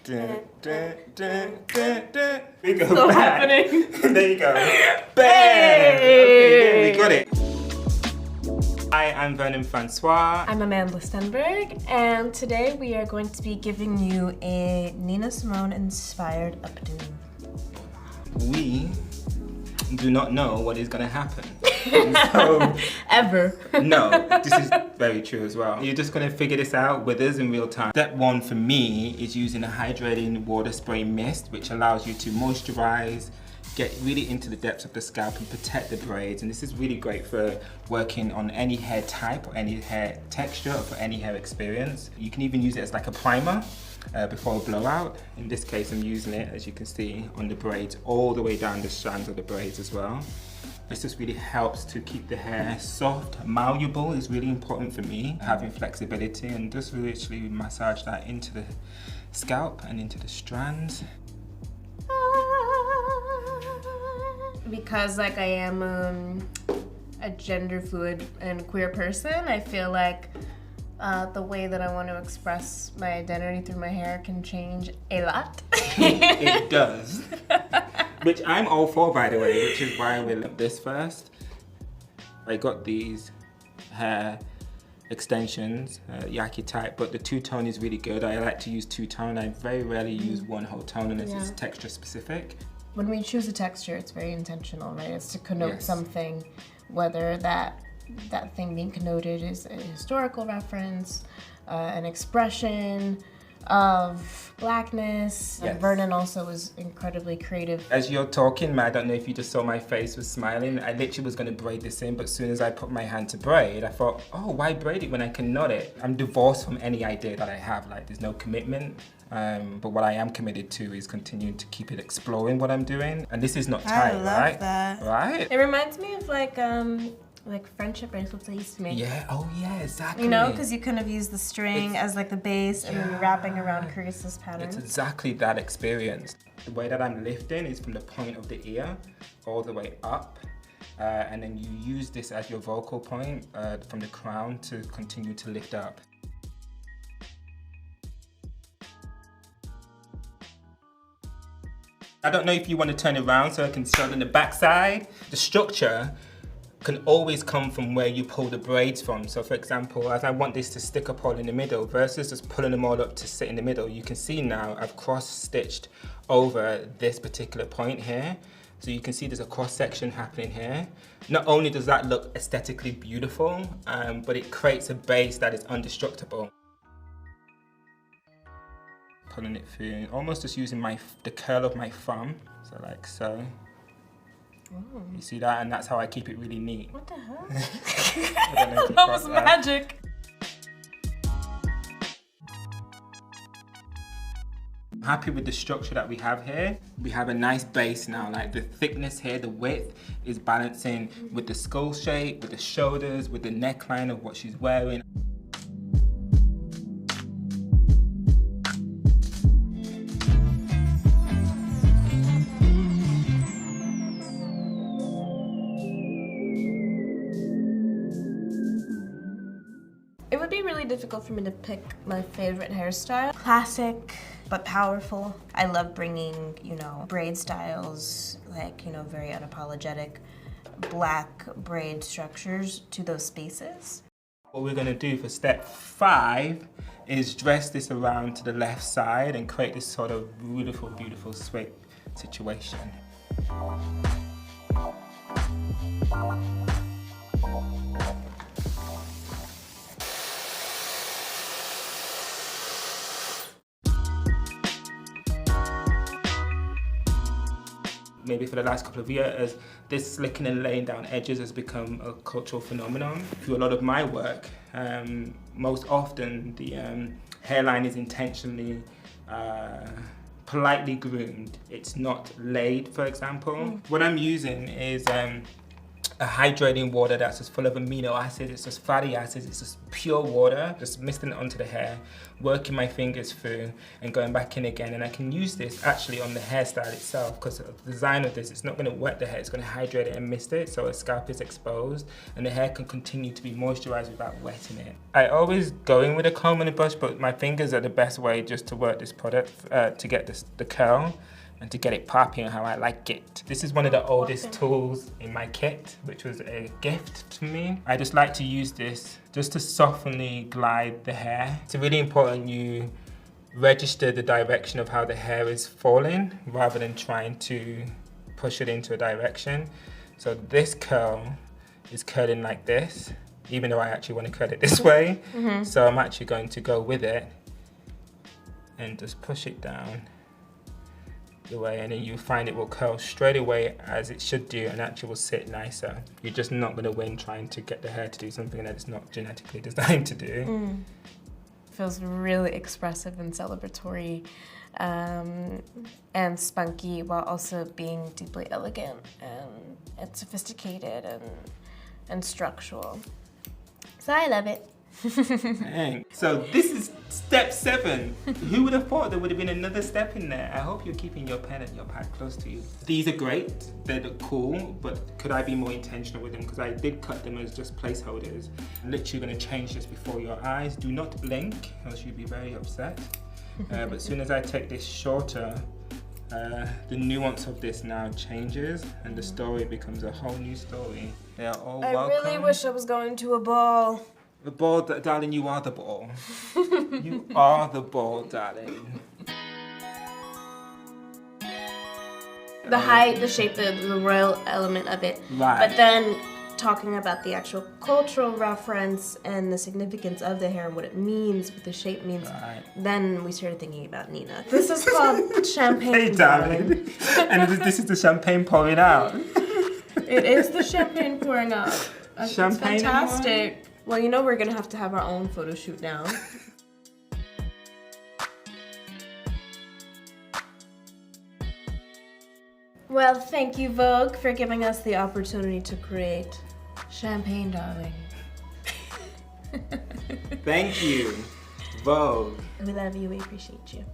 We go Still back. happening. There you go. Bam! Hey! Okay, we got it. Hi, I'm Vernon Francois. I'm Amandla Stenberg, and today we are going to be giving you a Nina Simone-inspired updo. We do not know what is going to happen. So, Ever. no, this is very true as well. You're just going to figure this out with us in real time. Step one for me is using a hydrating water spray mist, which allows you to moisturize, get really into the depths of the scalp and protect the braids. And this is really great for working on any hair type or any hair texture or for any hair experience. You can even use it as like a primer before a blowout. In this case, I'm using it, as you can see, on the braids all the way down the strands of the braids as well. This just really helps to keep the hair soft. Malleable is really important for me, having flexibility, and just literally massage that into the scalp and into the strands. Because like I am a gender fluid and queer person, I feel like the way that I want to express my identity through my hair can change a lot. It does. Which I'm all for, by the way, which is why I will look this first. I got these hair extensions, yaki type, but the two-tone is really good. I like to use two-tone. I very rarely use one whole tone unless it's texture specific. When we choose a texture, it's very intentional, right? It's to connote Yes. something, whether that thing being connoted is a historical reference, an expression of blackness. Yes. Vernon also was incredibly creative. As you're talking, I don't know if you just saw my face was smiling. I literally was going to braid this in, but as soon as I put my hand to braid, I thought, oh, why braid it when I can knot it? I'm divorced from any idea that I have, like there's no commitment. But what I am committed to is continuing to keep it exploring what I'm doing. And this is not tight, right? That. Right? It reminds me of like friendship bracelets I used to make. Yeah, oh yeah, exactly. You know, because you kind of use the string as like the base and then wrapping around creases patterns. It's exactly that experience. The way that I'm lifting is from the point of the ear all the way up. And then you use this as your vocal point from the crown to continue to lift up. I don't know if you want to turn it around so I can show in the back side. The structure can always come from where you pull the braids from. So for example, as I want this to stick up all in the middle versus just pulling them all up to sit in the middle, you can see now I've cross-stitched over this particular point here. So you can see there's a cross-section happening here. Not only does that look aesthetically beautiful, but it creates a base that is indestructible. Pulling it through, almost just using the curl of my thumb, so like so. Ooh. You see that? And that's how I keep it really neat. What the hell? I don't know if you That caught was magic. Happy with the structure that we have here. We have a nice base now, like the thickness here, the width is balancing with the skull shape, with the shoulders, with the neckline of what she's wearing. It would be really difficult for me to pick my favorite hairstyle. Classic, but powerful. I love bringing, braid styles, like, very unapologetic black braid structures to those spaces. What we're gonna do for step 5 is dress this around to the left side and create this sort of beautiful, beautiful sweep situation. Maybe for the last couple of years, this slicking and laying down edges has become a cultural phenomenon. Through a lot of my work, most often the hairline is intentionally politely groomed. It's not laid, for example. What I'm using is a hydrating water that's just full of amino acids, it's just fatty acids, it's just pure water, just misting it onto the hair, working my fingers through and going back in again. And I can use this actually on the hairstyle itself, because the design of this, it's not going to wet the hair, it's going to hydrate it and mist it, so the scalp is exposed and the hair can continue to be moisturized without wetting it. I always go in with a comb and a brush, but my fingers are the best way just to work this product to get the curl and to get it popping how I like it. This is one of the oldest tools in my kit, which was a gift to me. I just like to use this just to softly glide the hair. It's really important you register the direction of how the hair is falling rather than trying to push it into a direction. So this curl is curling like this, even though I actually want to curl it this way. So I'm actually going to go with it and just push it down the way, and then you find it will curl straight away as it should do, and actually will sit nicer. You're just not going to win trying to get the hair to do something that it's not genetically designed to do. Feels really expressive and celebratory and spunky, while also being deeply elegant and sophisticated and structural. So I love it. Dang. So this is step 7. Who would have thought there would have been another step in there? I hope you're keeping your pen and your pad close to you. These are great, they look cool, but could I be more intentional with them? Because I did cut them as just placeholders. I'm literally going to change this before your eyes. Do not blink, else you'll be very upset. But as soon as I take this shorter, the nuance of this now changes and the story becomes a whole new story. They are all welcome. I really wish I was going to a ball. The ball, darling, you are the ball. You are the ball, darling. The height, the shape, the royal element of it. Right. But then talking about the actual cultural reference and the significance of the hair and what it means, what the shape means, then we started thinking about Nina. This is called champagne. Hey, darling. And this is the champagne pouring out. It is the champagne pouring out. Champagne. It's fantastic. Well, you know we're gonna have to have our own photo shoot now. Well, thank you, Vogue, for giving us the opportunity to create champagne, darling. Thank you, Vogue. We love you, we appreciate you.